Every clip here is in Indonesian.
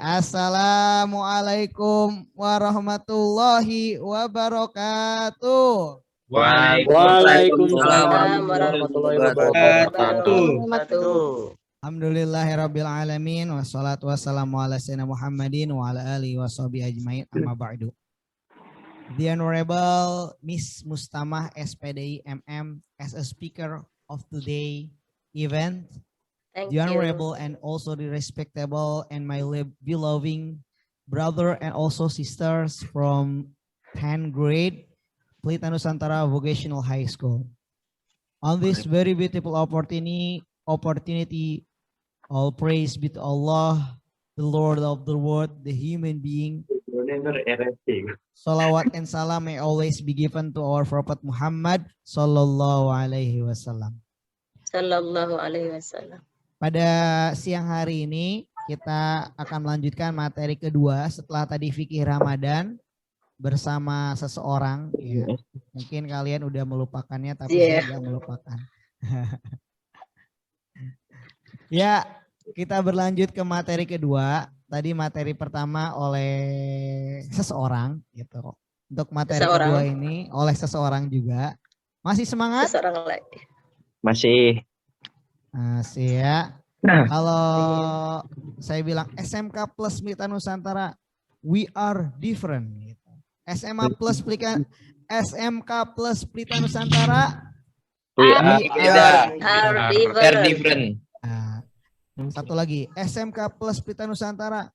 Assalamualaikum warahmatullahi wabarakatuh. Waalaikumsalam warahmatullahi wabarakatuh. Alhamdulillahirabbil alamin wassalatu wassalamu ala sayyidina Muhammadin wa ala alihi washabihi ajmain amma ba'du. The Honorable Miss Mustamah SPDI MM as a speaker of today event. The Honorable and also the respectable and my beloved brother and also sisters from 10th grade Pelita Nusantara Vocational High School. On this very beautiful opportunity, all praise be to Allah, the Lord of the world, the human being. Salawat and salam may always be given to our Prophet Muhammad Sallallahu Alaihi Wasallam. Sallallahu Alaihi Wasallam. Pada siang hari ini kita akan melanjutkan materi kedua setelah tadi fikih Ramadan bersama seseorang. Ya. Mungkin kalian udah melupakannya tapi saya nggak melupakan. Ya, kita berlanjut ke materi kedua. Tadi materi pertama oleh seseorang gitu. Untuk materi kedua ini oleh seseorang juga. Masih semangat? Seseorang lagi. Masih. Masih ya. Kalau saya bilang SMK plus Pelita Nusantara, we are different. Gitu. SMK plus Pelita Nusantara, we are different. Nah, satu lagi, SMK plus Pelita Nusantara,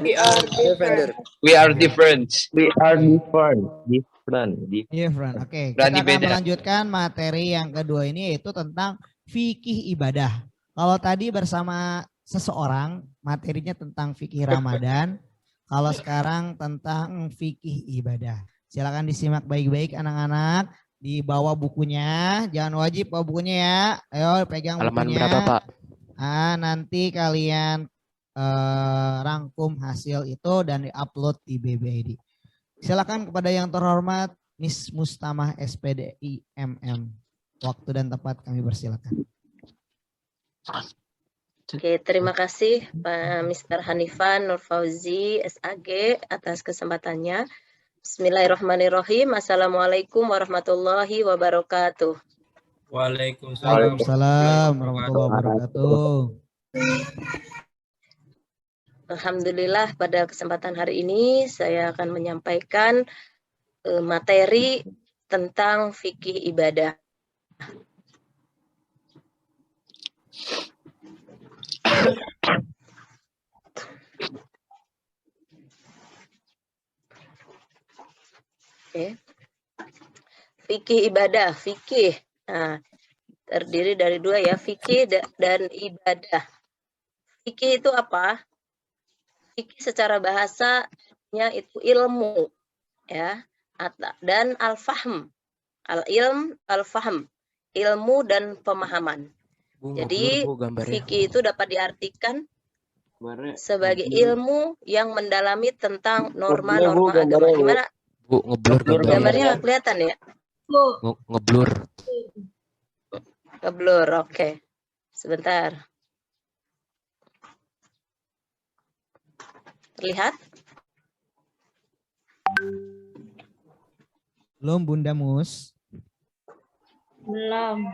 we are different. We are different. We are different. Different. Oke, kita akan melanjutkan materi yang kedua ini yaitu tentang fikih ibadah. Kalau tadi bersama seseorang materinya tentang fikih Ramadan, kalau sekarang tentang fikih ibadah. Silakan disimak baik-baik anak-anak, dibawa bukunya, jangan wajib bawa bukunya ya. Ayo pegang halaman bukunya. Berapa, Pak? Nanti kalian rangkum hasil itu dan diupload di BBID. Silakan kepada yang terhormat Miss Mustamah SPDI MM. Waktu dan tempat kami persilakan. Oke, terima kasih Pak Mr. Hanifan Nur Fauzi SAG atas kesempatannya. Bismillahirrahmanirrahim. Assalamualaikum warahmatullahi wabarakatuh. Waalaikumsalam warahmatullahi wabarakatuh. Alhamdulillah pada kesempatan hari ini saya akan menyampaikan materi tentang fikih ibadah. Oke. Fikih ibadah, fikih. Nah, terdiri dari dua ya, fikih dan ibadah. Fikih itu apa? Fikih secara bahasanya itu ilmu, ya, dan al-fahm. Al-ilm, al-fahm, ilmu dan pemahaman. Jadi fikih itu dapat diartikan sebagai ilmu yang mendalami tentang norma-norma agama. Gimana? Bu, ngeblur gambarnya nggak kelihatan ya? Ngeblur. Ngeblur, oke. Sebentar. Terlihat? Belum Bunda Mus? Belum.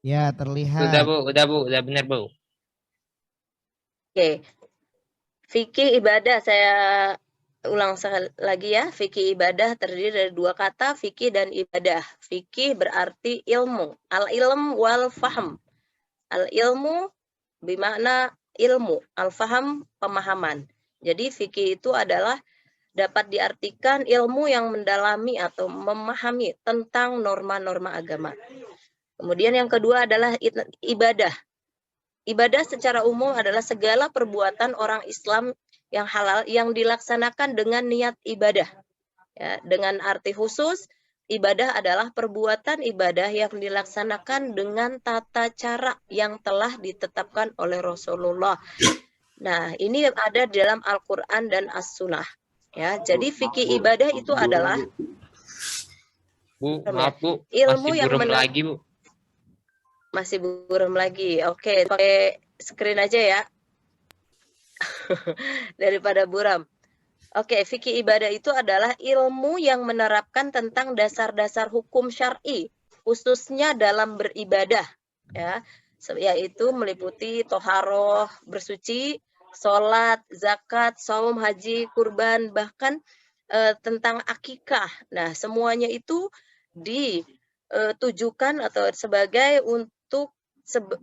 Ya, terlihat. Udah benar, Bu. Oke. Fikih ibadah saya ulang lagi ya. Fikih ibadah terdiri dari dua kata, fikih dan ibadah. Fikih berarti ilmu. Al-ilm wal fahm. Al-ilmu bermakna ilmu, al-faham pemahaman. Jadi fikih itu adalah dapat diartikan ilmu yang mendalami atau memahami tentang norma-norma agama. Kemudian yang kedua adalah ibadah. Ibadah secara umum adalah segala perbuatan orang Islam yang halal yang dilaksanakan dengan niat ibadah. Ya, dengan arti khusus, ibadah adalah perbuatan ibadah yang dilaksanakan dengan tata cara yang telah ditetapkan oleh Rasulullah. Nah, ini ada dalam Al-Quran dan As-Sunnah. Ya, jadi fikih ibadah itu adalah Bu, maaf Bu, ilmu masih yang buram lagi Bu. Masih buram lagi. Oke, pakai screen aja ya. daripada buram. Oke, fikih ibadah itu adalah ilmu yang menerapkan tentang dasar-dasar hukum syar'i, khususnya dalam beribadah, ya, yaitu meliputi toharoh, bersuci, sholat, zakat, saum, haji, kurban, bahkan tentang akikah. Nah, semuanya itu ditujukan atau sebagai untuk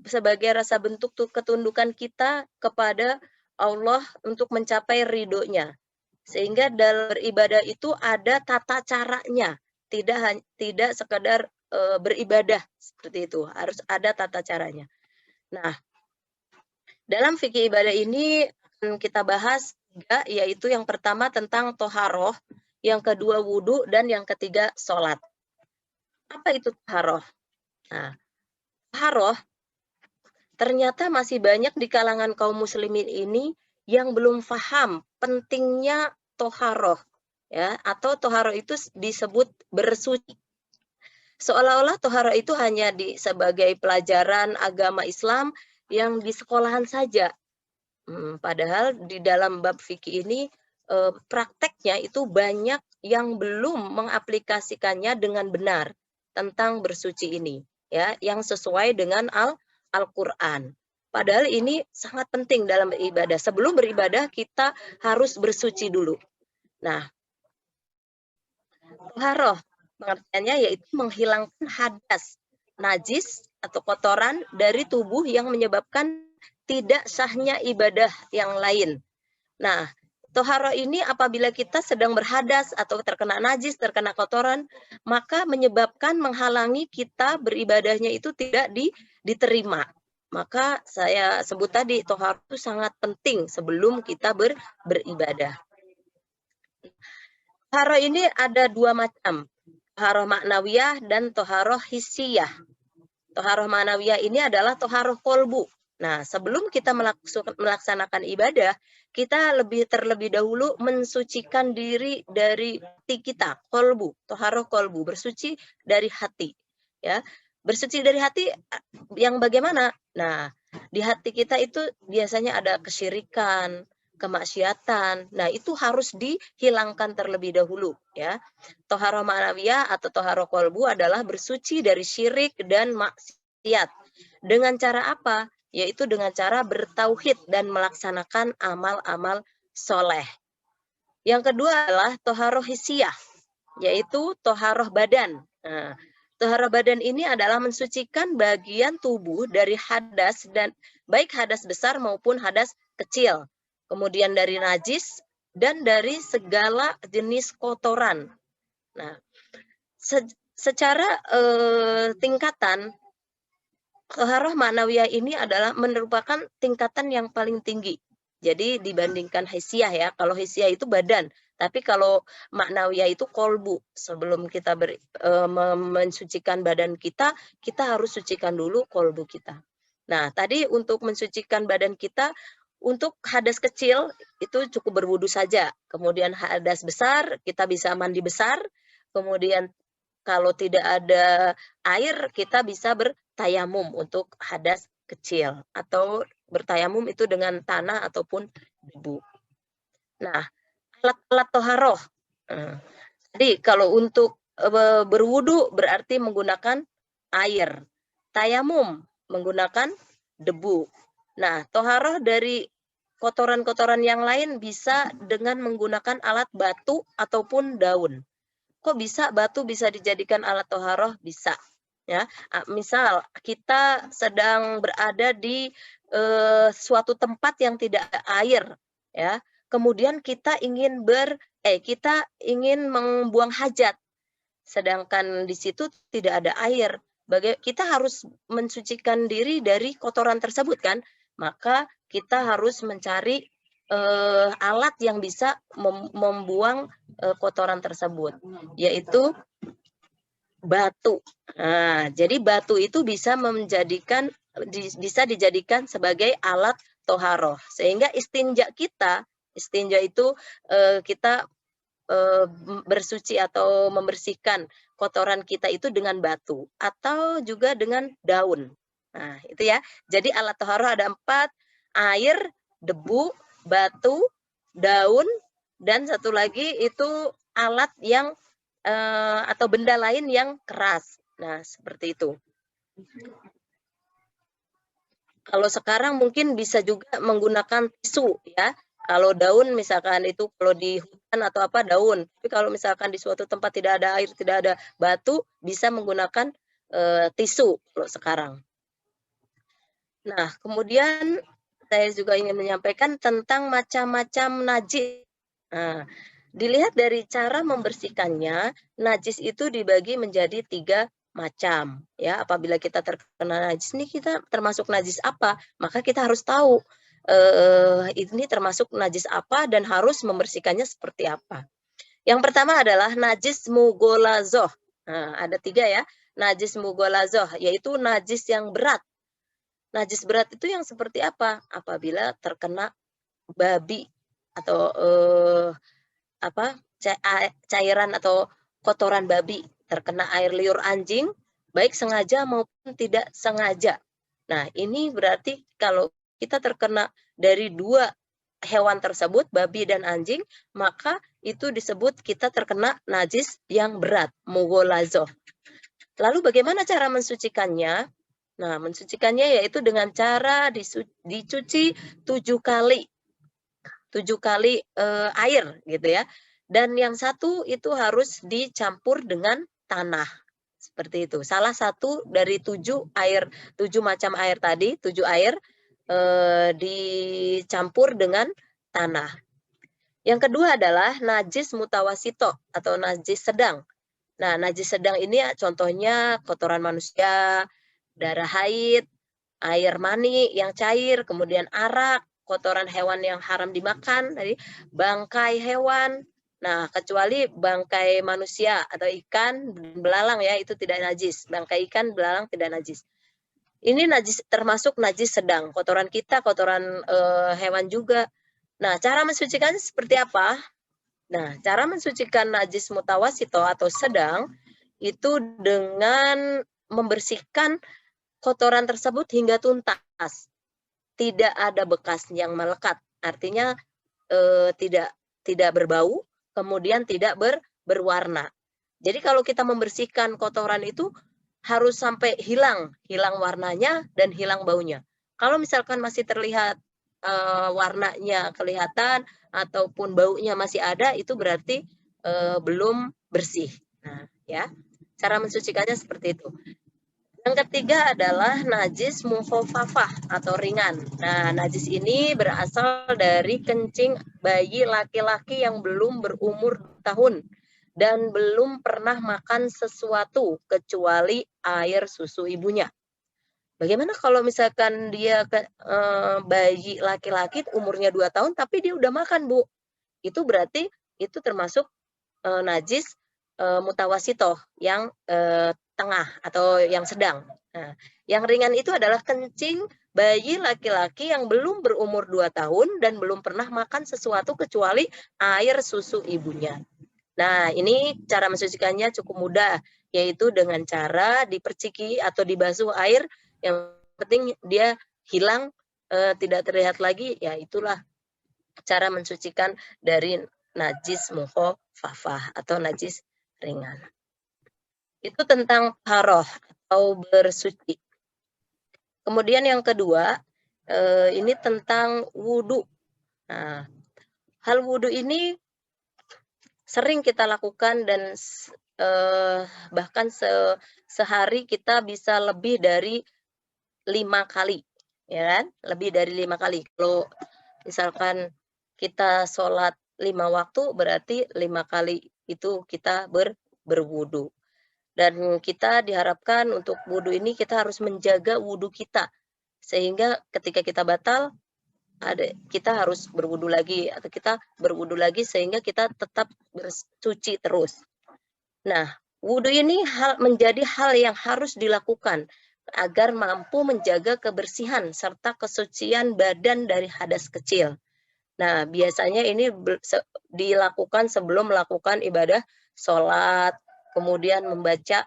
sebagai rasa bentuk ketundukan kita kepada Allah untuk mencapai ridhonya. Sehingga dalam beribadah itu ada tata caranya, tidak sekedar beribadah seperti itu, harus ada tata caranya. Nah, dalam fikih ibadah ini kita bahas tiga, yaitu yang pertama tentang toharoh, yang kedua wudhu, dan yang ketiga sholat. Apa itu toharoh? Nah, toharoh ternyata masih banyak di kalangan kaum muslimin ini yang belum paham pentingnya toharoh, ya, atau toharoh itu disebut bersuci. Seolah-olah toharoh itu hanya sebagai pelajaran agama Islam yang di sekolahan saja. Padahal di dalam bab fikih ini prakteknya itu banyak yang belum mengaplikasikannya dengan benar tentang bersuci ini, ya, yang sesuai dengan Al-Qur'an. Padahal ini sangat penting dalam beribadah. Sebelum beribadah kita harus bersuci dulu. Nah, toharoh pengertiannya yaitu menghilangkan hadas, najis atau kotoran dari tubuh yang menyebabkan tidak sahnya ibadah yang lain. Nah, toharoh ini apabila kita sedang berhadas atau terkena najis, terkena kotoran, maka menyebabkan menghalangi kita beribadahnya itu tidak diterima. Maka saya sebut tadi toharoh itu sangat penting sebelum kita beribadah. Toharoh ini ada dua macam, toharoh ma'nawiyah dan toharoh hissiyah. Toharoh ma'nawiyah ini adalah toharoh kolbu. Nah, sebelum kita melaksanakan ibadah, kita terlebih dahulu mensucikan diri dari hati kita, kolbu, toharoh kolbu, bersuci dari hati. Ya, bersuci dari hati yang bagaimana? Nah, di hati kita itu biasanya ada kesyirikan, kemaksiatan. Nah, itu harus dihilangkan terlebih dahulu, ya. Toharoh ma'nawiyah atau toharoh kolbu adalah bersuci dari syirik dan maksiat. Dengan cara apa? Yaitu dengan cara bertauhid dan melaksanakan amal-amal soleh. Yang kedua adalah toharoh hissiyah, yaitu toharoh badan. Nah, toharoh badan ini adalah mensucikan bagian tubuh dari hadas, dan baik hadas besar maupun hadas kecil. Kemudian dari najis dan dari segala jenis kotoran. Nah, secara tingkatan, toharoh ma'nawiyah ini adalah merupakan tingkatan yang paling tinggi. Jadi dibandingkan hissiyah, ya. Kalau hissiyah itu badan, tapi kalau ma'nawiyah itu kolbu. Sebelum kita mensucikan badan kita harus sucikan dulu kolbu kita. Nah, tadi untuk mensucikan badan kita, untuk hadas kecil itu cukup berwudu saja. Kemudian hadas besar kita bisa mandi besar. Kemudian kalau tidak ada air, kita bisa bertayamum untuk hadas kecil. Atau bertayamum itu dengan tanah ataupun debu. Nah, alat-alat toharoh. Jadi kalau untuk berwudu berarti menggunakan air. Tayamum menggunakan debu. Nah, toharoh dari kotoran-kotoran yang lain bisa dengan menggunakan alat batu ataupun daun. Kok bisa batu bisa dijadikan alat toharoh? Bisa, ya. Misal kita sedang berada di suatu tempat yang tidak ada air, ya. Kemudian kita ingin membuang hajat, sedangkan di situ tidak ada air. Kita harus mensucikan diri dari kotoran tersebut, kan? Maka kita harus mencari alat yang bisa membuang kotoran tersebut, yaitu batu. Nah, jadi batu itu bisa dijadikan sebagai alat toharoh. Sehingga istinja itu kita bersuci atau membersihkan kotoran kita itu dengan batu atau juga dengan daun. Nah, itu ya. Jadi alat toharoh ada 4, air, debu, batu, daun, dan satu lagi itu alat yang atau benda lain yang keras. Nah, seperti itu. Kalau sekarang mungkin bisa juga menggunakan tisu ya. Kalau daun misalkan itu kalau di hutan atau apa daun. Tapi kalau misalkan di suatu tempat tidak ada air, tidak ada batu, bisa menggunakan tisu kalau sekarang. Nah, kemudian saya juga ingin menyampaikan tentang macam-macam najis. Nah, dilihat dari cara membersihkannya, najis itu dibagi menjadi 3 macam. Ya, apabila kita terkena najis ini kita termasuk najis apa, maka kita harus tahu ini termasuk najis apa dan harus membersihkannya seperti apa. Yang pertama adalah najis mughalazoh. Nah, ada 3 ya, najis mughalazoh, yaitu najis yang berat. Najis berat itu yang seperti apa? Apabila terkena babi atau cairan atau kotoran babi, terkena air liur anjing, baik sengaja maupun tidak sengaja. Nah, ini berarti kalau kita terkena dari 2 hewan tersebut, babi dan anjing, maka itu disebut kita terkena najis yang berat, mughalazoh. Lalu bagaimana cara mensucikannya? Nah, mensucikannya yaitu dengan cara dicuci 7 kali. 7 kali air gitu ya. Dan yang satu itu harus dicampur dengan tanah. Seperti itu. Salah satu dari 7 macam air tadi, 7 air dicampur dengan tanah. Yang kedua adalah najis mutawasito atau najis sedang. Nah, najis sedang ini contohnya kotoran manusia, darah haid, air mani yang cair, kemudian arak, kotoran hewan yang haram dimakan, tadi bangkai hewan. Nah, kecuali bangkai manusia atau ikan belalang ya, itu tidak najis. Bangkai ikan belalang tidak najis. Ini najis termasuk najis sedang. Kotoran kita, kotoran hewan juga. Nah, cara mensucikannya seperti apa? Nah, cara mensucikan najis mutawasito atau sedang itu dengan membersihkan kotoran tersebut hingga tuntas. Tidak ada bekas yang melekat. Artinya tidak berbau, kemudian tidak berwarna. Jadi kalau kita membersihkan kotoran itu harus sampai hilang warnanya dan hilang baunya. Kalau misalkan masih terlihat warnanya kelihatan ataupun baunya masih ada, itu berarti belum bersih. Nah, ya. Cara mensucikannya seperti itu. Yang ketiga adalah najis mukhafafah atau ringan. Nah, najis ini berasal dari kencing bayi laki-laki yang belum berumur 2 tahun dan belum pernah makan sesuatu kecuali air susu ibunya. Bagaimana kalau misalkan dia bayi laki-laki umurnya 2 tahun tapi dia udah makan, Bu? Itu berarti itu termasuk najis mutawasitoh yang tengah atau yang sedang. Nah, yang ringan itu adalah kencing bayi laki-laki yang belum berumur 2 tahun dan belum pernah makan sesuatu kecuali air susu ibunya. Nah, ini cara mensucikannya cukup mudah, yaitu dengan cara diperciki atau dibasuh air, yang penting dia hilang, tidak terlihat lagi, ya itulah cara mensucikan dari najis mukhafafah atau najis ringan. Itu tentang taharah atau bersuci. Kemudian yang kedua, ini tentang wudhu. Nah, hal wudhu ini sering kita lakukan dan bahkan sehari kita bisa lebih dari 5 kali, ya kan? Lebih dari 5 kali. Kalau misalkan kita sholat 5 waktu, berarti 5 kali itu kita berwudu. Dan kita diharapkan untuk wudu ini kita harus menjaga wudu kita. Sehingga ketika kita batal, kita harus berwudu lagi atau kita berwudu lagi sehingga kita tetap bersuci terus. Nah, wudu ini menjadi hal yang harus dilakukan agar mampu menjaga kebersihan serta kesucian badan dari hadas kecil. Nah, biasanya ini dilakukan sebelum melakukan ibadah sholat, kemudian membaca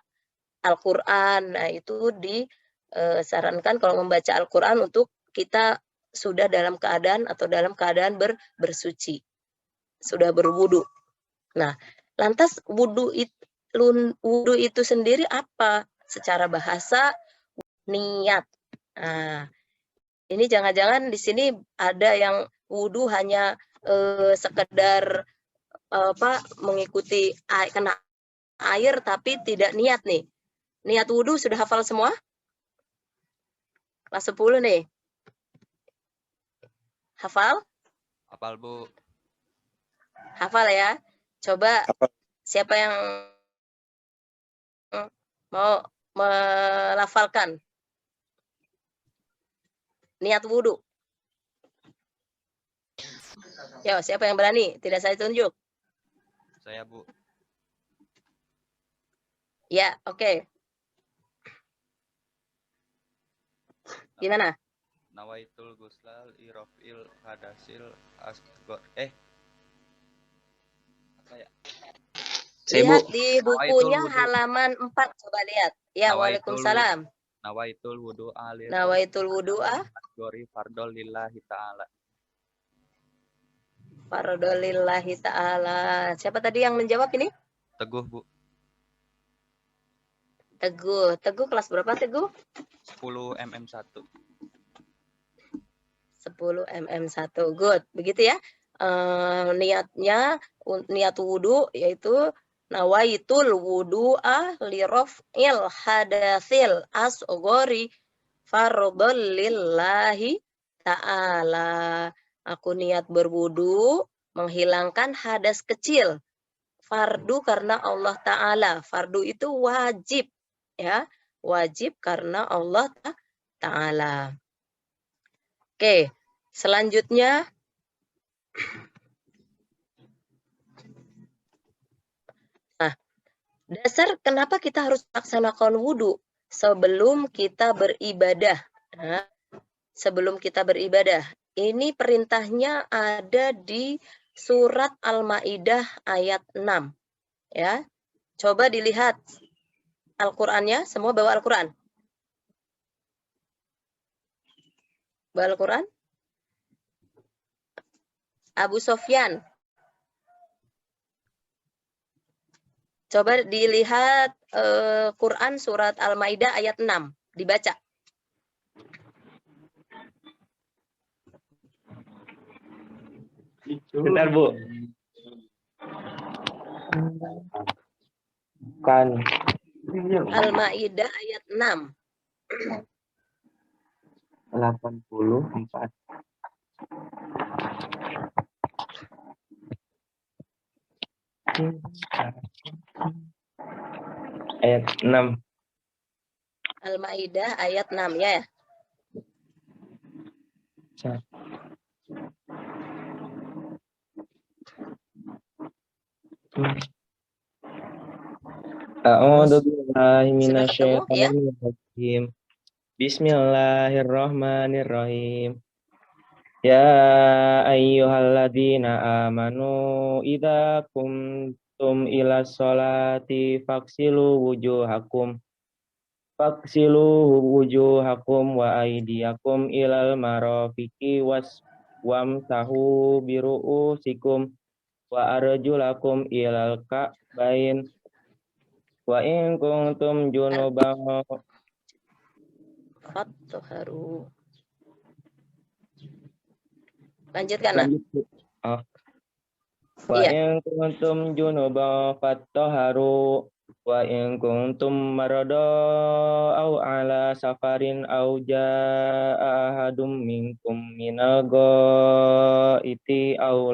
Al-Quran. Nah, itu disarankan kalau membaca Al-Quran untuk kita sudah dalam keadaan atau dalam keadaan bersuci, sudah berwudu. Nah, lantas wudu itu sendiri apa? Secara bahasa niat. Nah, ini jangan-jangan di sini ada yang wudu hanya sekedar mengikuti kena air tapi tidak niat nih. Niat wudu sudah hafal semua? Kelas 10 nih. Hafal? Hafal, Bu. Hafal ya. Coba siapa yang mau melafalkan niat wudu? Yo, siapa yang berani? Tidak saya tunjuk. Saya, Bu. Ya, oke. Gimana? Nawaitul guslal irofil hadasil asgor. Apa ya? Lihat di bukunya halaman 4, coba lihat. Ya, Nawaitul waalaikumsalam. Nawaitul wudu alir. Nawaitul wudu'a Asgori fardol lillahi ta'ala. fardolillahi ta'ala. Siapa tadi yang menjawab ini? Teguh, Bu. Teguh. Teguh kelas berapa, Teguh? 10 mm1. 10 mm1. Good. Begitu ya. Niatnya, niat wudu yaitu nawaitul wudu'a liraf'il hadasil asghari fardhol lillahi ta'ala. Aku niat berwudu menghilangkan hadas kecil. Fardu karena Allah Ta'ala. Fardu itu wajib. Ya, wajib karena Allah Ta'ala. Oke, selanjutnya dasar kenapa kita harus laksanakan wudhu sebelum kita beribadah. Nah, sebelum kita beribadah. Ini perintahnya ada di surat Al-Maidah ayat 6. Ya. Coba dilihat Al-Qur'annya, semua bawa Al-Qur'an. Bawa Al-Qur'an? Abu Sofyan. Coba dilihat Quran surat Al-Maidah ayat 6. Dibaca. Bentar, Bu. Bukan. Al-Maidah ayat 6. 84. Ayat 6. Al-Maidah ayat 6 ya. A'udzu billahi Sudah ketemu ya? minasyaitonir rajim. Bismillahirrahmanirrahim. Ya ayyuhalladzina amanu idza qumtum ila sholati faghsilu wujuhakum wa aydiyakum ilal marafiqi wamsahu biru'usikum wa arjulakum ilal ka'bain wa in kuntum junuban Fatharu. Lanjutkan, Nak. Wa in kuntum junuban fatharu wa in kuntum marada aw ala safarin aw jaa ahadum minkum minal ghaiti aw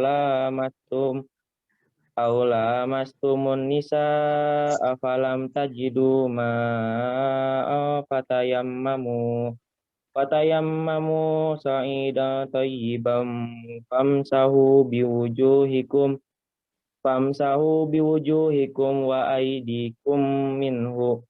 lamastumun nisa afalam tajidu ma'a fatayammamu sa'idan thayyiban famsahu biwujuhikum wa aydikum minhu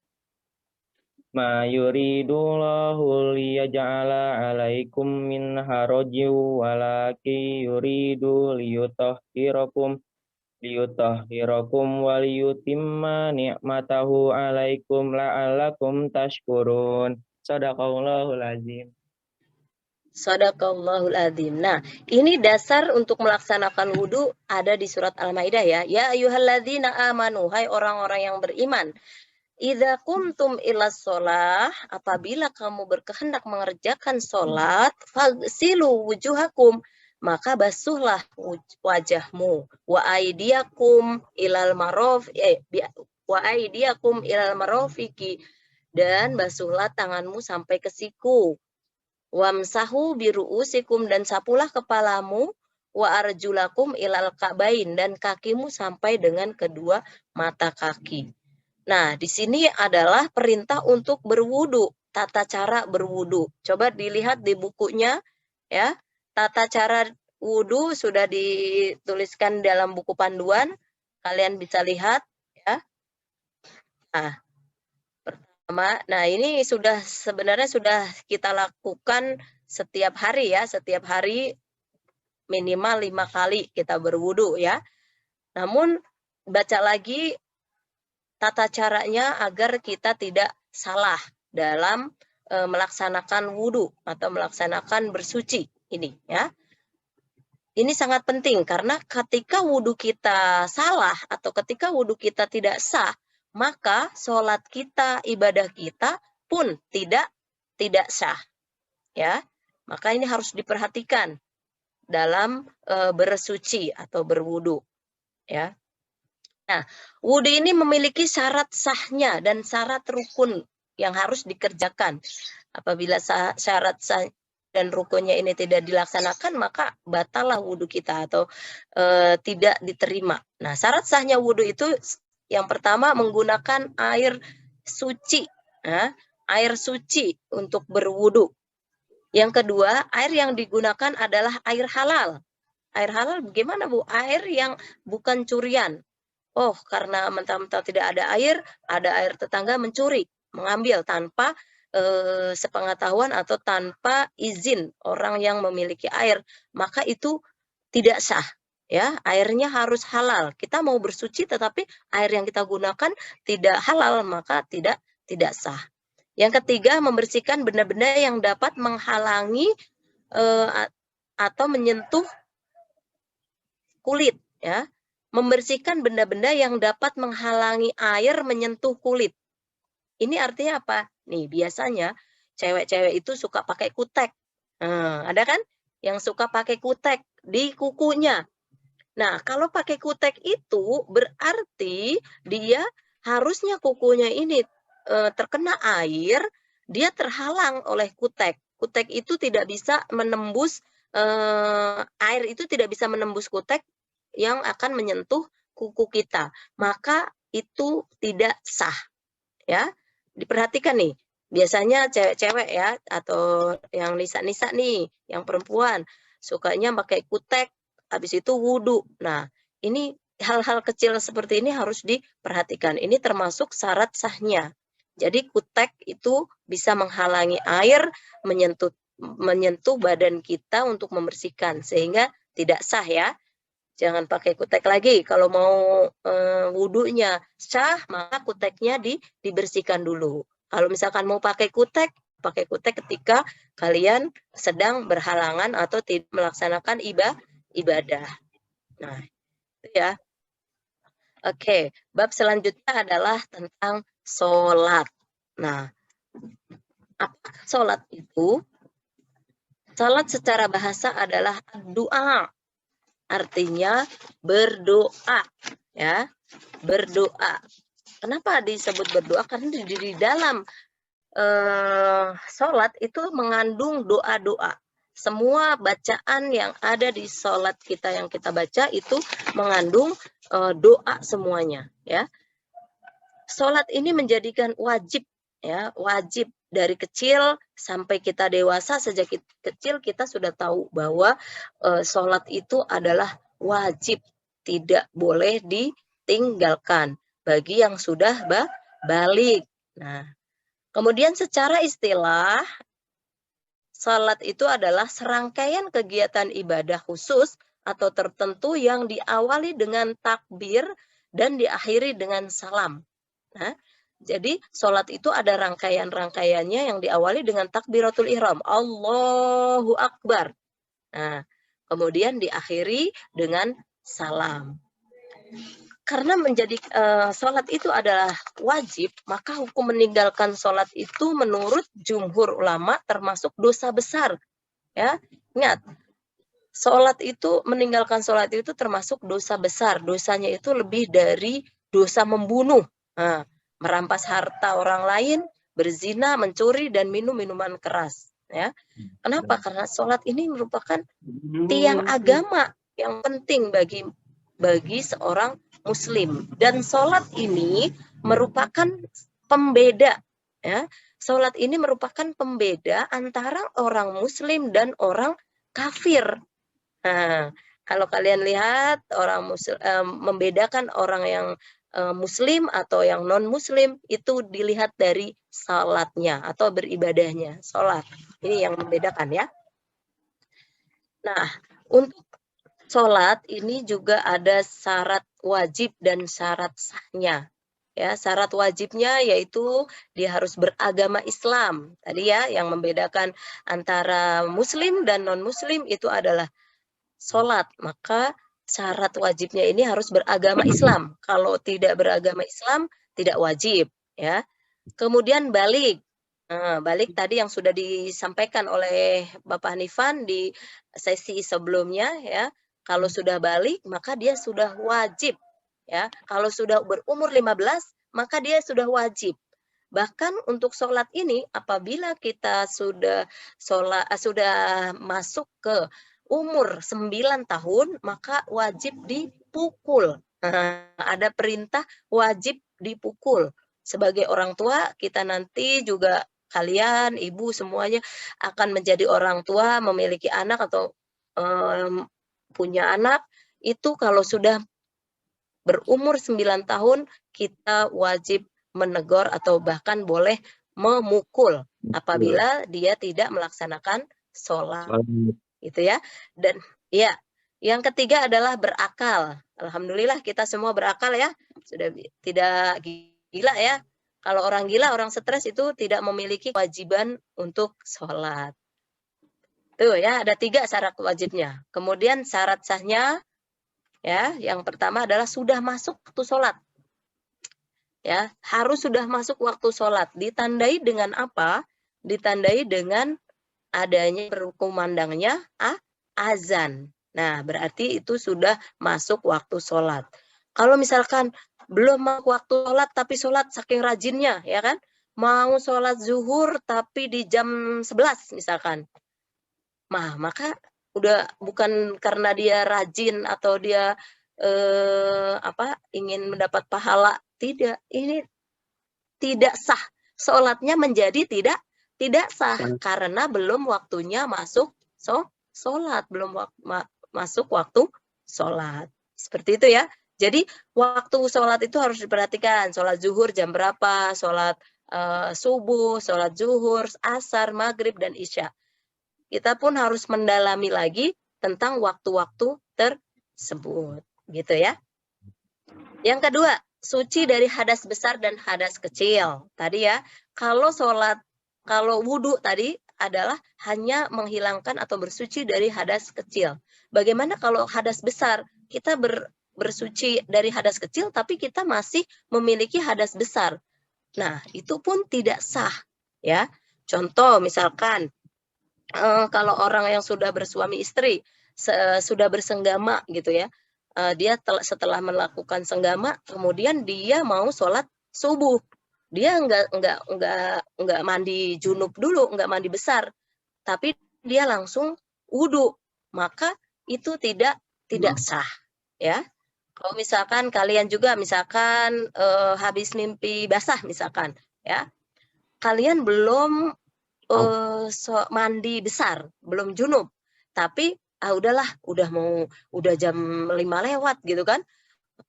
ma yuridullahu liyaj'ala 'alaikum min harajin walakin yuridu liyutahhirakum wa liyutimma ni'matahu 'alaikum la'allakum tashkurun. Shadaqallahul azim. Shadaqallahul adzim. Nah, ini dasar untuk melaksanakan wudhu ada di surat Al-Maidah ya. Ya ayyuhalladzina amanu, hai orang-orang yang beriman. Idza kumtum ilas sholah, apabila kamu berkehendak mengerjakan sholat, fagsilu wujuhakum, maka basuhlah wajahmu, wa aidiakum ilal marofiki, dan basuhlah tanganmu sampai ke siku. Wamsahu biru'usikum, dan sapulah kepalamu, wa arjulakum ilal ka'bain, dan kakimu sampai dengan kedua mata kaki. Nah, di sini adalah perintah untuk berwudu, tata cara berwudu. Coba dilihat di bukunya ya. Tata cara wudu sudah dituliskan dalam buku panduan. Kalian bisa lihat ya. Nah, ini sebenarnya sudah kita lakukan setiap hari ya, setiap hari minimal 5 kali kita berwudu ya. Namun baca lagi tata caranya agar kita tidak salah dalam melaksanakan wudu atau melaksanakan bersuci ini ya. Ini sangat penting karena ketika wudu kita salah atau ketika wudu kita tidak sah, maka sholat kita, ibadah kita pun tidak sah. Ya, maka ini harus diperhatikan dalam bersuci atau berwudu. Ya. Nah, wudu ini memiliki syarat sahnya dan syarat rukun yang harus dikerjakan. Apabila syarat sah dan rukunnya ini tidak dilaksanakan, maka batallah wudu kita atau tidak diterima. Nah, syarat sahnya wudu itu yang pertama menggunakan air suci, air suci untuk berwudu. Yang kedua, air yang digunakan adalah air halal. Air halal bagaimana, Bu? Air yang bukan curian. Oh, karena mentah-mentah tidak ada air tetangga mencuri, mengambil tanpa sepengetahuan atau tanpa izin orang yang memiliki air, maka itu tidak sah. Ya, airnya harus halal. Kita mau bersuci tetapi air yang kita gunakan tidak halal, maka tidak sah. Yang ketiga, membersihkan benda-benda yang dapat menghalangi atau menyentuh kulit ya. Membersihkan benda-benda yang dapat menghalangi air menyentuh kulit. Ini artinya apa? Nih, biasanya cewek-cewek itu suka pakai kutek. Ada kan yang suka pakai kutek di kukunya. Nah, kalau pakai kutek itu berarti dia harusnya kukunya ini terkena air, dia terhalang oleh kutek. Kutek itu tidak bisa menembus, air itu tidak bisa menembus kutek yang akan menyentuh kuku kita. Maka itu tidak sah. Ya, diperhatikan nih. Biasanya cewek-cewek ya, atau yang nisa-nisa nih, yang perempuan, sukanya pakai kutek, habis itu wudu. Nah, ini hal-hal kecil seperti ini harus diperhatikan. Ini termasuk syarat sahnya. Jadi kutek itu bisa menghalangi air menyentuh badan kita untuk membersihkan, sehingga tidak sah ya. Jangan pakai kutek lagi. Kalau mau wudunya sah, maka kuteknya dibersihkan dulu. Kalau misalkan mau pakai kutek ketika kalian sedang berhalangan atau tidak melaksanakan ibadah. Nah, itu ya. Oke, bab selanjutnya adalah tentang sholat. Nah, apa sholat itu? Sholat secara bahasa adalah doa. Artinya berdoa, ya, berdoa. Kenapa disebut berdoa? Karena di dalam sholat itu mengandung doa-doa. Semua bacaan yang ada di sholat kita yang kita baca itu mengandung doa semuanya, ya. Sholat ini menjadikan wajib, ya, wajib. Dari kecil sampai kita dewasa, sejak kecil kita sudah tahu bahwa sholat itu adalah wajib, tidak boleh ditinggalkan bagi yang sudah balik. Nah, kemudian secara istilah, sholat itu adalah serangkaian kegiatan ibadah khusus atau tertentu yang diawali dengan takbir dan diakhiri dengan salam. Nah, Jadi sholat itu ada rangkaian-rangkaiannya yang diawali dengan takbiratul ihram, Allahu Akbar. Nah, kemudian diakhiri dengan salam. Karena menjadi sholat itu adalah wajib, maka hukum meninggalkan sholat itu menurut jumhur ulama termasuk dosa besar. Ya, ingat, meninggalkan sholat itu termasuk dosa besar. Dosanya itu lebih dari dosa membunuh, merampas harta orang lain, berzina, mencuri, dan minum minuman keras. Ya, kenapa? Karena sholat ini merupakan tiang agama yang penting bagi seorang Muslim, dan sholat ini merupakan pembeda. Ya, sholat ini merupakan pembeda antara orang Muslim dan orang kafir. Nah, kalau kalian lihat orang Muslim membedakan orang yang Muslim atau yang non Muslim itu dilihat dari sholatnya atau beribadahnya. Sholat ini yang membedakan ya. Nah, untuk sholat ini juga ada syarat wajib dan syarat sahnya. Ya, syarat wajibnya yaitu dia harus beragama Islam. Tadi ya, yang membedakan antara Muslim dan non-Muslim itu adalah sholat. Maka syarat wajibnya ini harus beragama Islam. Kalau tidak beragama Islam, tidak wajib. Ya. Kemudian balik. Balik tadi yang sudah disampaikan oleh Bapak Hanifan di sesi sebelumnya ya. Kalau sudah balik, maka dia sudah wajib. Ya, kalau sudah berumur 15, maka dia sudah wajib. Bahkan untuk sholat ini, apabila kita sudah masuk ke umur 9 tahun, maka wajib dipukul. Ada perintah wajib dipukul. Sebagai orang tua, kita nanti juga kalian, ibu semuanya akan menjadi orang tua, memiliki anak atau punya anak, itu kalau sudah berumur 9 tahun, kita wajib menegur atau bahkan boleh memukul apabila dia tidak melaksanakan sholat. Gitu ya. Dan ya, yang ketiga adalah berakal. Alhamdulillah kita semua berakal ya. Sudah tidak gila ya. Kalau orang gila, orang stres itu tidak memiliki kewajiban untuk sholat. Tuh ya, ada 3 syarat wajibnya. Kemudian syarat sahnya, ya, yang pertama adalah sudah masuk waktu sholat. Ya, harus sudah masuk waktu sholat. Ditandai dengan apa? Ditandai dengan adanya berkumandangnya azan. Nah, berarti itu sudah masuk waktu sholat. Kalau misalkan belum masuk waktu sholat, tapi sholat saking rajinnya, ya kan? Mau sholat zuhur, tapi di jam 11 misalkan. Nah, maka udah bukan karena dia rajin atau dia ingin mendapat pahala, tidak. Ini tidak sah. Sholatnya menjadi tidak sah karena belum waktunya masuk sholat, belum masuk waktu sholat. Seperti itu ya. Jadi waktu sholat itu harus diperhatikan. Sholat zuhur jam berapa, sholat subuh, sholat zuhur, asar, maghrib, dan isya. Kita pun harus mendalami lagi tentang waktu-waktu tersebut. Gitu ya. Yang kedua, suci dari hadas besar dan hadas kecil. Tadi ya, kalau wudhu tadi adalah hanya menghilangkan atau bersuci dari hadas kecil. Bagaimana kalau hadas besar? Kita bersuci dari hadas kecil, tapi kita masih memiliki hadas besar. Nah, itu pun tidak sah. Ya, contoh misalkan, kalau orang yang sudah bersuami istri, sudah bersenggama gitu ya, dia setelah melakukan senggama, kemudian dia mau sholat subuh. Dia enggak mandi junub dulu, enggak mandi besar, tapi dia langsung wudhu, maka itu tidak sah, ya. Kalau misalkan kalian juga misalkan habis mimpi basah misalkan, ya, kalian belum mandi besar, belum junub, tapi udah jam 5 lewat gitu kan.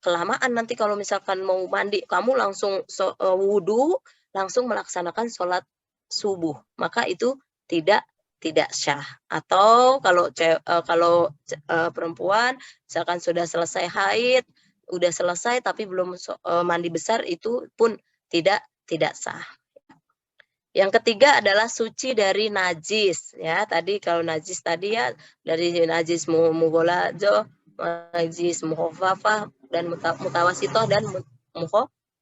Kelamaan nanti kalau misalkan mau mandi, kamu langsung wudhu, langsung melaksanakan sholat subuh, maka itu tidak sah. Atau kalau perempuan misalkan sudah selesai haid, udah selesai tapi belum mandi besar, itu pun tidak tidak sah. Yang ketiga adalah suci dari najis, ya. Tadi kalau najis tadi ya dari najis mughaladhah, najis mukhafafah dan mutawasithah dan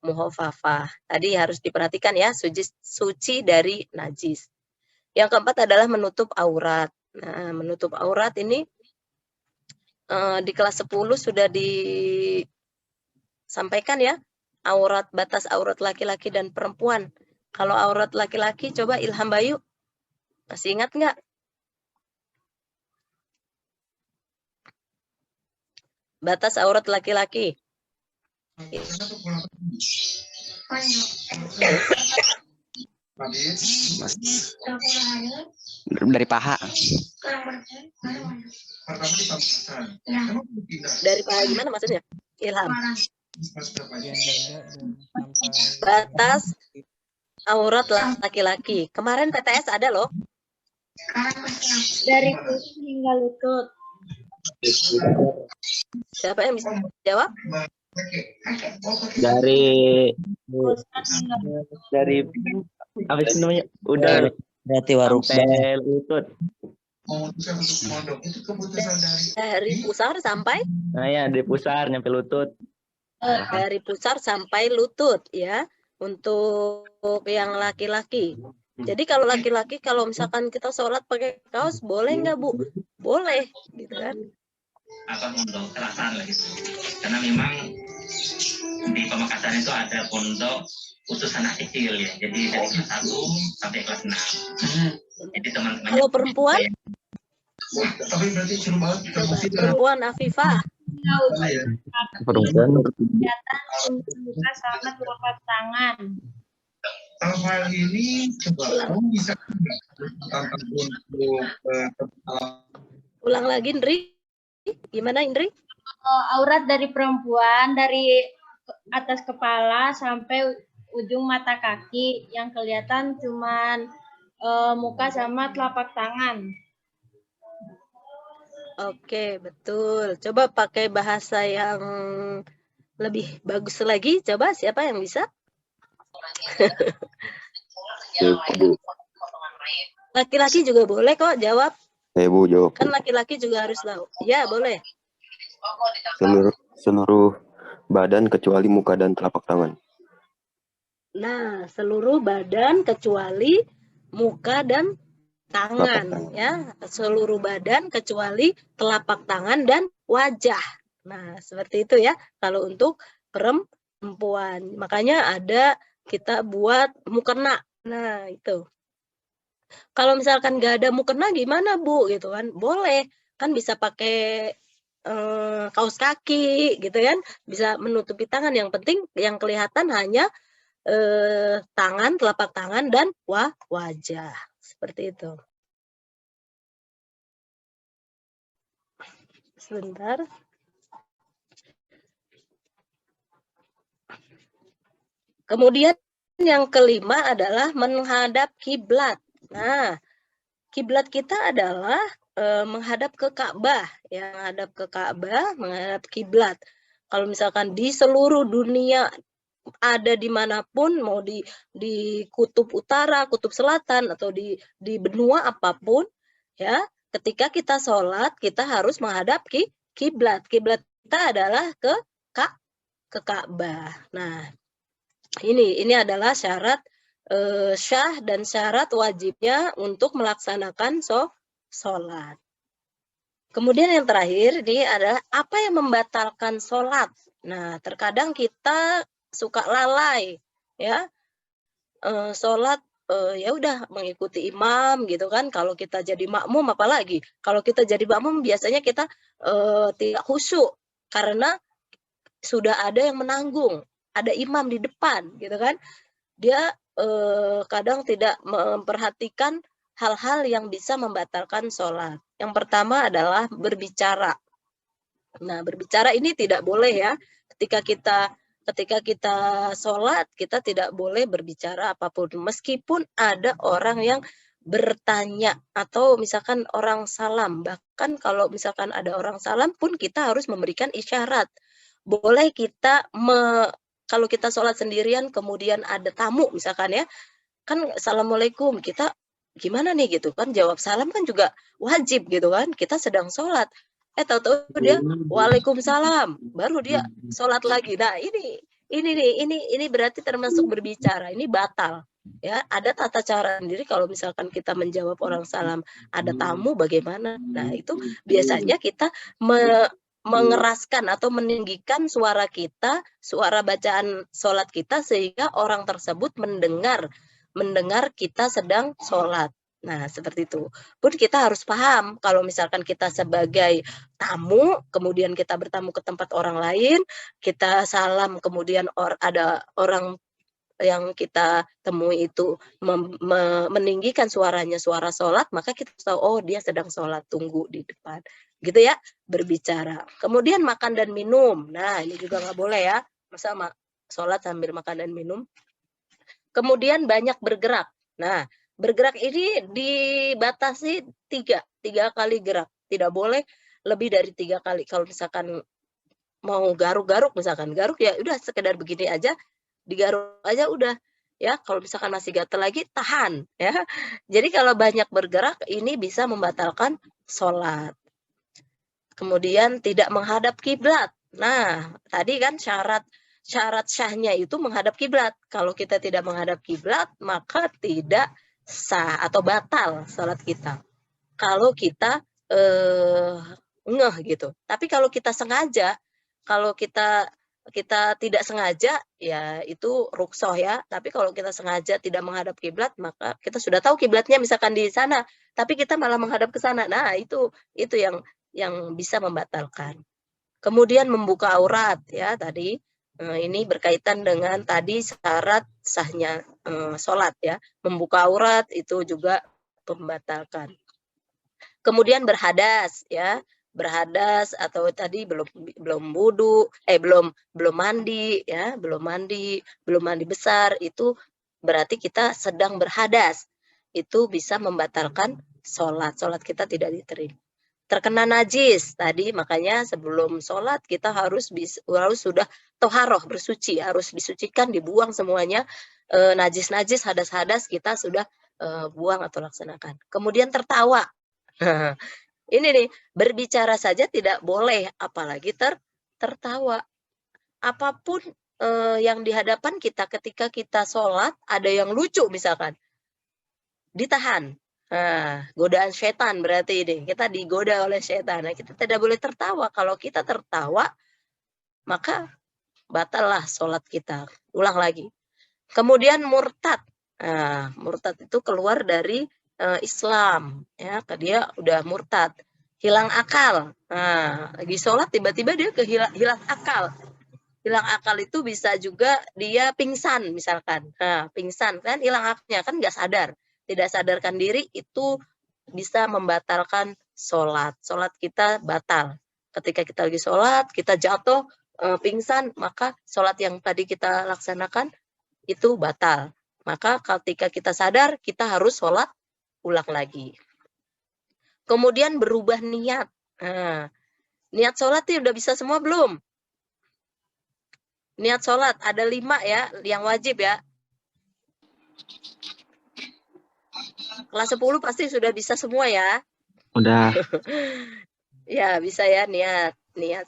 mukhafafah. Tadi harus diperhatikan ya, suci dari najis. Yang keempat adalah menutup aurat. Nah, menutup aurat ini di kelas 10 sudah disampaikan ya, batas aurat laki-laki dan perempuan. Kalau aurat laki-laki, coba Ilham Bayu, masih ingat nggak? Batas aurat laki-laki. Dari paha. Dari paha gimana maksudnya? Ilham. Batas aurat laki-laki. Kemarin PTS ada loh. Dari pusar hingga lutut. Siapa yang bisa jawab? Dari apa sih namanya? Udah Berarti warung sampai lutut. Dari pusar sampai? Nah ya, dari pusar nyampe lutut. Dari pusar sampai lutut ya. Untuk yang laki-laki. Jadi kalau laki-laki, kalau misalkan kita sholat pakai kaos, boleh nggak Bu? Boleh, gitu kan? Apa pondok kelasan lah gitu. Karena memang di Pamekasan itu ada pondok khusus anak kecil ya. Jadi dari kelas 1 sampai kelas 6. Jadi teman-teman. Kalau perempuan? Tapi berarti seru banget. Perempuan Afifah. Perempuan. Buka sama telapak tangan. Kalau hal ini coba kamu bisa Ulang lagi, Indri. Gimana, Indri? Aurat dari perempuan dari atas kepala sampai ujung mata kaki, yang kelihatan cuman muka sama telapak tangan. Oke, betul. Coba pakai bahasa yang lebih bagus lagi. Coba siapa yang bisa? Laki-laki juga boleh kok jawab. Bu jawab. Kan laki-laki juga harus tahu. Ya, boleh. Seluruh badan kecuali muka dan telapak tangan. Nah, seluruh badan kecuali muka dan tangan, ya. Seluruh badan kecuali telapak tangan dan wajah. Nah, seperti itu ya. Kalau untuk perempuan, makanya ada kita buat mukena. Nah, itu. Kalau misalkan nggak ada mukena gimana Bu? Gitu kan? Boleh. Kan bisa pakai kaos kaki gitu kan. Bisa menutupi tangan. Yang penting yang kelihatan hanya tangan, telapak tangan, dan wajah. Seperti itu. Sebentar. Kemudian yang kelima adalah menghadap kiblat. Nah, kiblat kita adalah menghadap ke Ka'bah, ya, menghadap ke Ka'bah, menghadap kiblat. Kalau misalkan di seluruh dunia ada dimanapun, mau di kutub utara, kutub selatan, atau di benua apapun, ya, ketika kita sholat kita harus menghadap kiblat. Kiblat kita adalah ke Ka'bah. Nah, ini adalah syarat syah dan syarat wajibnya untuk melaksanakan sholat. Kemudian yang terakhir ini adalah apa yang membatalkan sholat. Nah, terkadang kita suka lalai, ya, sholat ya udah mengikuti imam gitu kan. Kalau kita jadi makmum apalagi. Kalau kita jadi makmum biasanya kita tidak khusyuk karena sudah ada yang menanggung, ada imam di depan gitu kan. Dia kadang tidak memperhatikan hal-hal yang bisa membatalkan sholat. Yang pertama adalah berbicara. Nah, berbicara ini tidak boleh ya. Ketika kita sholat, kita tidak boleh berbicara apapun. Meskipun ada orang yang bertanya atau misalkan orang salam. Bahkan kalau misalkan ada orang salam pun kita harus memberikan isyarat. Boleh kita kalau kita sholat sendirian kemudian ada tamu misalkan ya, kan assalamualaikum, kita gimana nih gitu kan, jawab salam kan juga wajib gitu kan, kita sedang sholat, tahu-tahu dia waalaikumsalam, baru dia sholat lagi. Nah ini berarti termasuk berbicara, ini batal ya. Ada tata cara sendiri kalau misalkan kita menjawab orang salam ada tamu bagaimana. Nah itu biasanya kita mengeraskan atau meninggikan suara kita, suara bacaan sholat kita, sehingga orang tersebut mendengar kita sedang sholat. Nah, seperti itu. Pun kita harus paham, kalau misalkan kita sebagai tamu, kemudian kita bertamu ke tempat orang lain, kita salam, kemudian ada orang yang kita temui itu meninggikan suaranya, suara sholat, maka kita tahu, oh dia sedang sholat, tunggu di depan. Gitu ya, berbicara. Kemudian makan dan minum. Nah, ini juga nggak boleh ya, masa sholat sambil makan dan minum. Kemudian banyak bergerak. Nah, bergerak ini dibatasi tiga kali gerak. Tidak boleh lebih dari 3 kali. Kalau misalkan mau garuk-garuk, misalkan garuk ya udah sekedar begini aja, digaruk aja udah. Ya, kalau misalkan masih gatel lagi, tahan. Ya, jadi kalau banyak bergerak ini bisa membatalkan sholat. Kemudian tidak menghadap kiblat. Nah, tadi kan syarat syahnya itu menghadap kiblat. Kalau kita tidak menghadap kiblat, maka tidak sah atau batal salat kita. Kalau kita ngeh gitu. Tapi kalau kita sengaja, kalau kita tidak sengaja, ya itu ruksoh ya. Tapi kalau kita sengaja tidak menghadap kiblat, maka kita sudah tahu kiblatnya misalkan di sana, tapi kita malah menghadap ke sana. Nah, itu yang bisa membatalkan. Kemudian membuka aurat ya tadi. Ini berkaitan dengan tadi syarat sahnya sholat ya. Membuka aurat itu juga membatalkan. Kemudian berhadas ya. Berhadas atau tadi belum wudu, belum mandi ya, belum mandi besar, itu berarti kita sedang berhadas. Itu bisa membatalkan sholat kita tidak diterima. Terkena najis tadi, makanya sebelum sholat kita harus sudah toharoh, bersuci, harus disucikan, dibuang semuanya najis-najis, hadas-hadas kita sudah buang atau laksanakan. Kemudian tertawa. Ini nih, berbicara saja tidak boleh, apalagi tertawa. Apapun yang di hadapan kita ketika kita sholat, ada yang lucu misalkan, ditahan. Nah, godaan setan berarti ini. Kita digoda oleh setan. Nah, kita tidak boleh tertawa. Kalau kita tertawa, maka batallah sholat kita. Ulang lagi. Kemudian murtad. Nah, murtad itu keluar dari Islam. Ya, dia udah murtad. Hilang akal. Nah, lagi sholat tiba-tiba dia hilang akal. Hilang akal itu bisa juga dia pingsan misalkan. Nah, pingsan kan hilang akalnya, kan nggak sadar. Tidak sadarkan diri, itu bisa membatalkan sholat. Sholat kita batal. Ketika kita lagi sholat, kita jatuh, pingsan, maka sholat yang tadi kita laksanakan itu batal. Maka ketika kita sadar, kita harus sholat ulang lagi. Kemudian berubah niat. Nah, niat sholat itu udah bisa semua belum? Niat sholat ada 5 ya, yang wajib ya. Kelas 10 pasti sudah bisa semua ya. Udah. Ya, bisa ya niat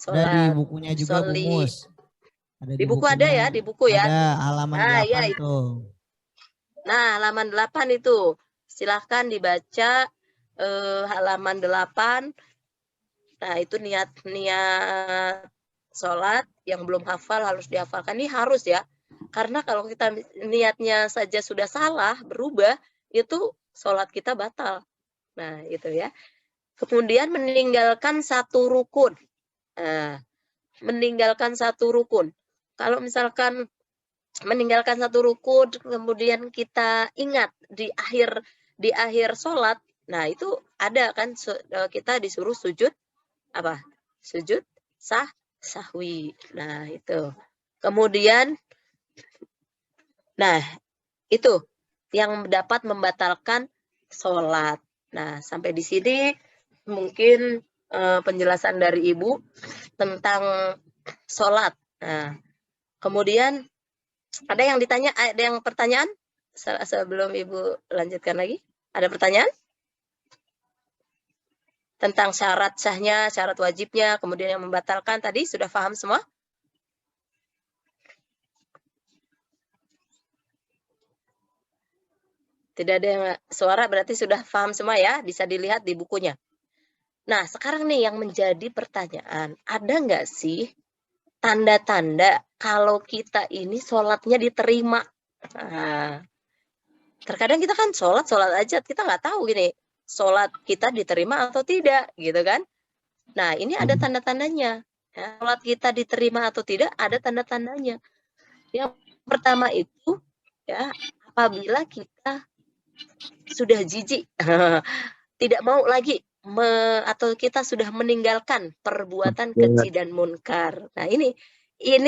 sholat. Ada di bukunya juga, Bu Mus. Ada di buku ada ya, di buku ya. Ada halaman 8 ya, tuh. Nah, halaman 8 itu. Silahkan dibaca halaman 8. Nah, itu niat sholat yang belum hafal harus dihafalkan. Ini harus ya. Karena kalau kita niatnya saja sudah salah, berubah, itu sholat kita batal. Nah, itu ya. Kemudian meninggalkan 1 rukun. Nah, meninggalkan 1 rukun. Kalau misalkan meninggalkan 1 rukun, kemudian kita ingat di akhir sholat, nah itu ada kan kita disuruh sujud apa? Sujud sahwi. Nah, itu. Kemudian, nah itu yang dapat membatalkan sholat. Nah, sampai di sini mungkin penjelasan dari Ibu tentang sholat. Nah, kemudian Ada yang ditanya, ada yang pertanyaan? Sebelum Ibu lanjutkan lagi. Ada pertanyaan? Tentang syarat sahnya, syarat wajibnya, kemudian yang membatalkan tadi sudah paham semua? Tidak ada yang suara, berarti sudah paham semua ya, bisa dilihat di bukunya. Nah, sekarang nih yang menjadi pertanyaan, ada nggak sih tanda-tanda kalau kita ini sholatnya diterima? Nah, terkadang kita kan sholat aja, kita nggak tahu gini, sholat kita diterima atau tidak, gitu kan? Nah, ini ada tanda-tandanya. Ya, sholat kita diterima atau tidak, ada tanda-tandanya. Yang pertama itu, ya, apabila kita sudah jijik, tidak mau lagi, atau kita sudah meninggalkan perbuatan keji dan munkar. Nah, ini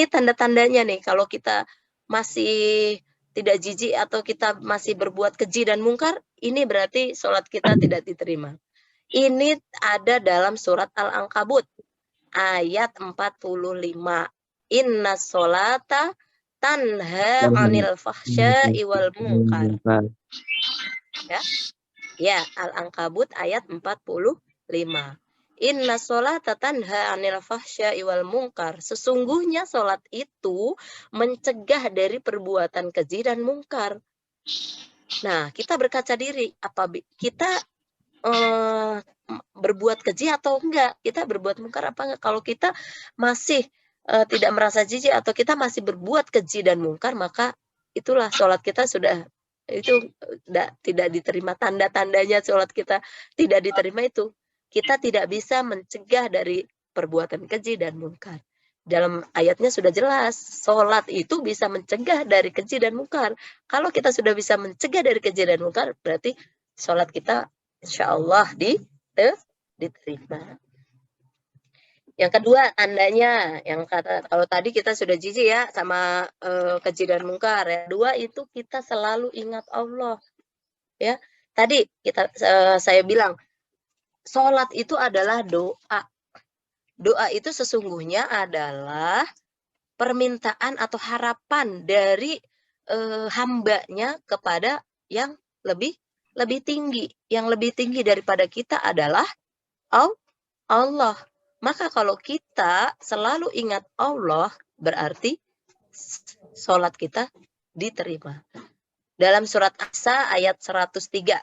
tanda-tandanya nih, kalau kita masih tidak jijik atau kita masih berbuat keji dan munkar, ini berarti sholat kita tidak diterima. Ini ada dalam surat Al-Ankabut ayat 45. Inna sholata tanha anil fahsya'i wal munkar. Ya, Al-Ankabut ayat 45. Inna sholata tanha anil fahsya'i wal munkar. Sesungguhnya sholat itu mencegah dari perbuatan keji dan munkar. Nah, kita berkaca diri, apa kita berbuat keji atau enggak? Kita berbuat munkar apa enggak? Kalau kita masih tidak merasa jijik atau kita masih berbuat keji dan munkar, maka itulah sholat kita sudah itu tidak diterima. Tanda-tandanya sholat kita tidak diterima itu kita tidak bisa mencegah dari perbuatan keji dan munkar. Dalam ayatnya sudah jelas, sholat itu bisa mencegah dari keji dan munkar. Kalau kita sudah bisa mencegah dari keji dan munkar, berarti sholat kita insya Allah diterima. Yang kedua tandanya, yang kata kalau tadi kita sudah jijik ya sama keji dan munkar. Ya. Dua itu kita selalu ingat Allah. Ya, tadi saya bilang sholat itu adalah doa. Doa itu sesungguhnya adalah permintaan atau harapan dari hambanya kepada yang lebih tinggi. Yang lebih tinggi daripada kita adalah Allah. Maka kalau kita selalu ingat Allah, berarti sholat kita diterima. Dalam surat An-Nisa ayat 103.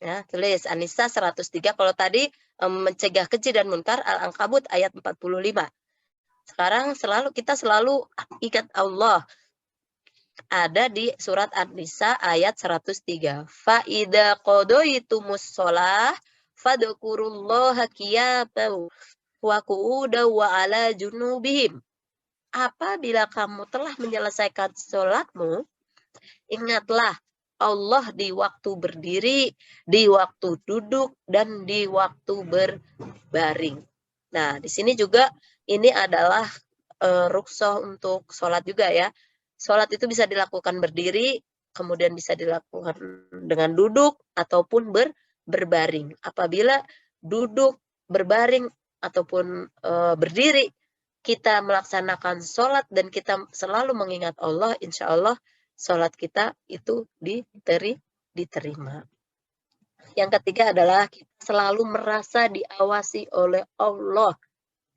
Ya, tulis An-Nisa 103. Kalau tadi mencegah keji dan munkar, Al-Ankabut ayat 45. Sekarang kita selalu ingat Allah. Ada di surat An-Nisa ayat 103. Fa'idha qadoitumus sholah fadkurullaha qiyaman wa qu'udan wa ala junubihim. Apabila kamu telah menyelesaikan sholatmu, ingatlah Allah di waktu berdiri, di waktu duduk, dan di waktu berbaring. Nah, di sini juga ini adalah rukhsah untuk sholat juga ya. Sholat itu bisa dilakukan berdiri, kemudian bisa dilakukan dengan duduk, ataupun berbaring. Apabila duduk, berbaring, ataupun berdiri, kita melaksanakan sholat dan kita selalu mengingat Allah, insya Allah sholat kita itu diterima. Yang ketiga adalah kita selalu merasa diawasi oleh Allah.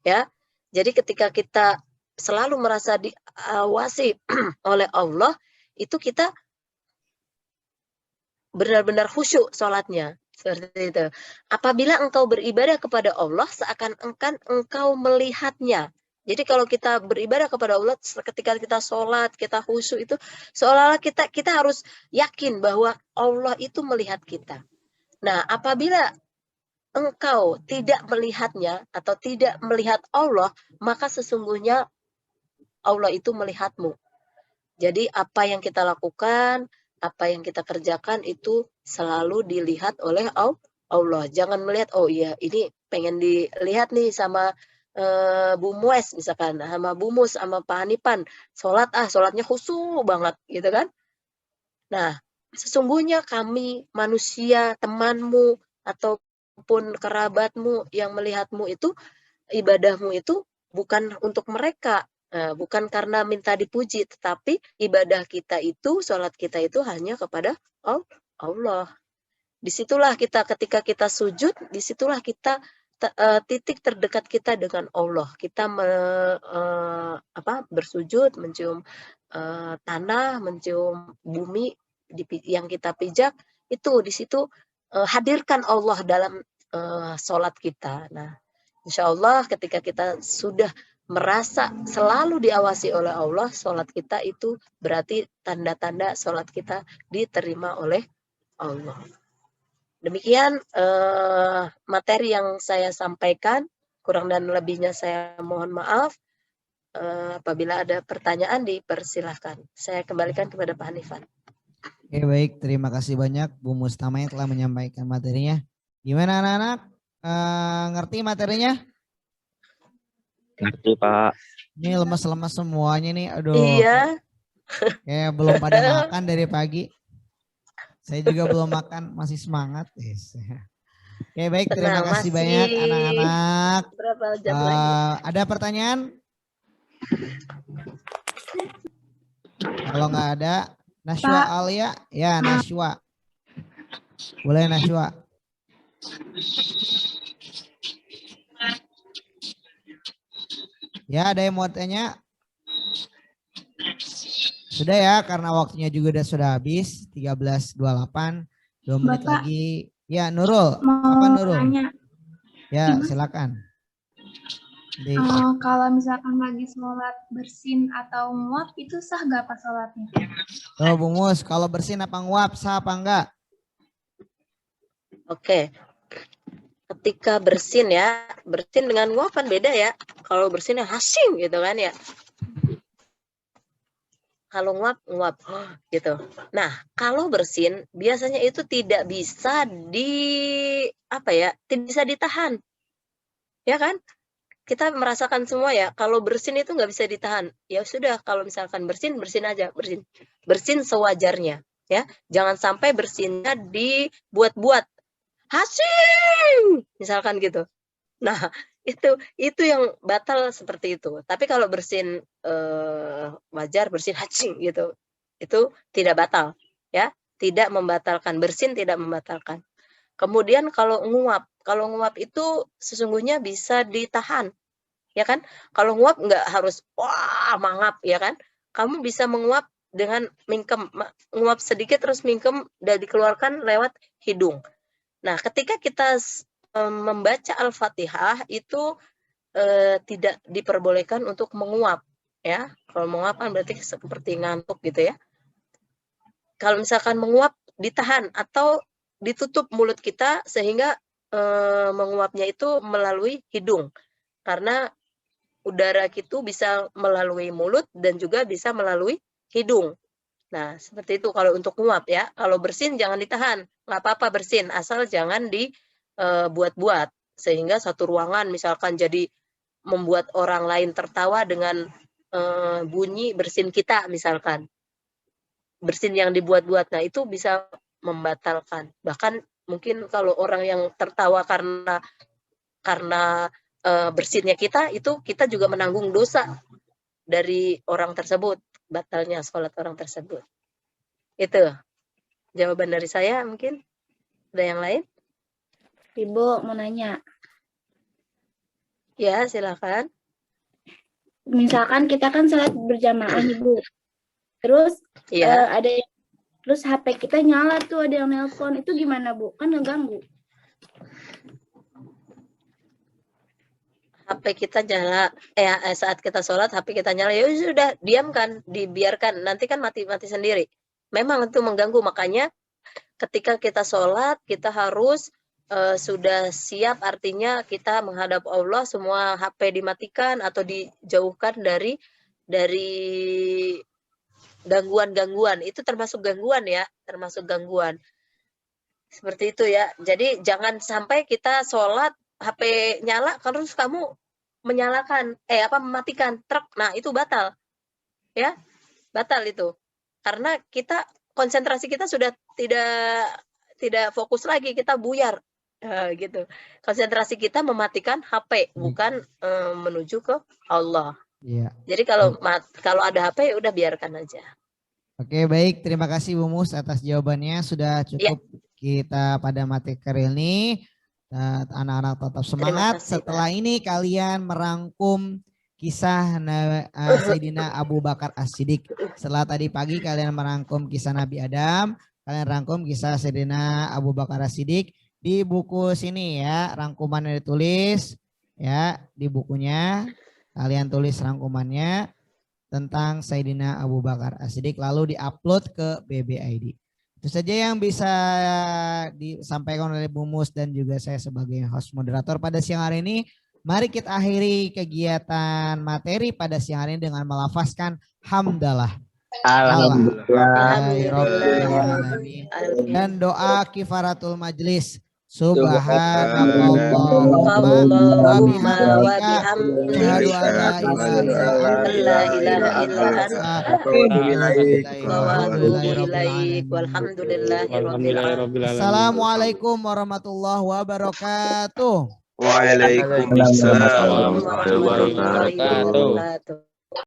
Ya, jadi ketika kita selalu merasa diawasi oleh Allah, itu kita benar-benar khusyuk sholatnya. Seperti itu. Apabila engkau beribadah kepada Allah, seakan-akan engkau melihatnya. Jadi kalau kita beribadah kepada Allah, ketika kita sholat, kita khusyuk itu, seolah-olah kita harus yakin bahwa Allah itu melihat kita. Nah, apabila engkau tidak melihatnya atau tidak melihat Allah, maka sesungguhnya Allah itu melihatmu. Jadi apa yang kita lakukan, apa yang kita kerjakan itu selalu dilihat oleh Allah. Jangan melihat, oh iya ini pengen dilihat nih sama Bu Mues misalkan, sama Bu Mus, sama Pak Hanipan. Sholatnya khusyuk banget gitu kan. Nah, sesungguhnya kami manusia, temanmu, ataupun kerabatmu yang melihatmu itu, ibadahmu itu bukan untuk mereka, Bukan karena minta dipuji, tetapi ibadah kita itu, sholat kita itu hanya kepada Allah. Disitulah kita, ketika kita sujud, disitulah kita titik terdekat kita dengan Allah. Kita bersujud, mencium tanah, mencium bumi yang kita pijak, itu di situ hadirkan Allah dalam sholat kita. Nah, insya Allah ketika kita sudah merasa selalu diawasi oleh Allah, sholat kita itu berarti tanda-tanda sholat kita diterima oleh Allah. Demikian materi yang saya sampaikan, kurang dan lebihnya saya mohon maaf. Apabila ada pertanyaan dipersilahkan. Saya kembalikan kepada Pak Hanifan. Oke, baik, terima kasih banyak Bu Mustamah yang telah menyampaikan materinya. Gimana anak-anak? Ngerti materinya? Ngerti Pak. Ini lemas-lemas semuanya nih, aduh. Iya. Kayak belum pada makan dari pagi. Saya juga belum makan, masih semangat. Yes. Oke, baik, terima kasih banyak anak-anak. Berapa jam lagi? Ada pertanyaan? Kalau nggak ada, Nashwa Alia, ya Nashwa. Boleh Nashwa. Ya, ada yang mau tanya? Sudah ya, karena waktunya juga sudah habis, 13.28, 2 menit Bapak, lagi. Ya, Nurul. mau Apa Nurul? tanya. Ya, silakan. Kalau misalkan lagi sholat bersin atau nguap, itu sah gak pas sholatnya? Oh, Bung Mus, kalau bersin apa nguap, sah apa enggak? Oke. Ketika bersin ya, bersin dengan nguapan beda ya. Kalau bersinnya hasim gitu kan ya. Kalau nguap gitu. Nah, kalau bersin biasanya itu tidak bisa tidak bisa ditahan. Ya kan? Kita merasakan semua ya, kalau bersin itu nggak bisa ditahan. Ya sudah, kalau misalkan bersin aja, bersin. Bersin sewajarnya, ya. Jangan sampai bersinnya dibuat-buat. Hasim! Misalkan gitu. Nah, itu yang batal seperti itu. Tapi kalau bersin wajar, bersin hasim gitu, itu tidak batal, ya. Tidak membatalkan, bersin tidak membatalkan. Kemudian kalau nguap itu sesungguhnya bisa ditahan, ya kan? Kalau nguap nggak harus mangap, ya kan? Kamu bisa menguap dengan mingkem, nguap sedikit terus mingkem dan dikeluarkan lewat hidung. Nah, ketika kita membaca Al-Fatihah itu tidak diperbolehkan untuk menguap, ya. Kalau menguap kan berarti seperti ngantuk gitu ya. Kalau misalkan menguap ditahan atau ditutup mulut kita sehingga menguapnya itu melalui hidung, karena udara itu bisa melalui mulut dan juga bisa melalui hidung. Nah, seperti itu kalau untuk nguap ya. Kalau bersin jangan ditahan, nggak apa-apa bersin, asal jangan dibuat-buat sehingga satu ruangan misalkan jadi membuat orang lain tertawa dengan bunyi bersin kita misalkan. Bersin yang dibuat-buat, nah itu bisa membatalkan. Bahkan mungkin kalau orang yang tertawa karena bersinnya kita, itu kita juga menanggung dosa dari orang tersebut, batalnya sholat orang tersebut. Itu jawaban dari saya. Mungkin ada yang lain? Ibu mau nanya. Ya, silakan. Misalkan kita kan sholat berjamaah, Ibu. Terus Ya. Terus HP kita nyala tuh, ada yang nelpon, itu gimana Bu? Kan ngeganggu. HP kita nyala, saat kita sholat HP kita nyala, ya sudah diamkan, dibiarkan, nanti kan mati sendiri. Memang itu mengganggu, makanya ketika kita sholat kita harus sudah siap, artinya kita menghadap Allah, semua HP dimatikan atau dijauhkan dari gangguan-gangguan. Itu termasuk gangguan ya, termasuk gangguan. Seperti itu ya. Jadi jangan sampai kita sholat HP nyala terus kamu mematikan truk. Nah, itu batal. Ya. Batal itu. Karena kita konsentrasi kita sudah tidak fokus lagi, kita buyar. Gitu. Konsentrasi kita mematikan HP, bukan menuju ke Allah. Iya. Jadi kalau ada HP ya udah biarkan aja. Oke, baik. Terima kasih Bu Mus atas jawabannya. Sudah cukup kita pada materi ini. Anak-anak tetap semangat. kasih, Setelah ini kalian merangkum kisah Sayyidina Abu Bakar As-Siddiq. Setelah tadi pagi kalian merangkum kisah Nabi Adam, kalian rangkum kisah Sayyidina Abu Bakar As-Siddiq di buku sini ya, rangkumannya ditulis ya di bukunya. Kalian tulis rangkumannya tentang Sayyidina Abu Bakar As-Siddiq lalu diupload ke BBID. Itu saja yang bisa disampaikan oleh Bu Mus dan juga saya sebagai host moderator pada siang hari ini. Mari kita akhiri kegiatan materi pada siang hari ini dengan melafazkan hamdalah. Alhamdulillahirrahmanirrahim. Dan doa kifaratul majlis. Subhanallahumma wa bihamdika asyhadu an la ilaha illa anta Assalamualaikum warahmatullahi wabarakatuh. Waalaikumsalam warahmatullahi wabarakatuh.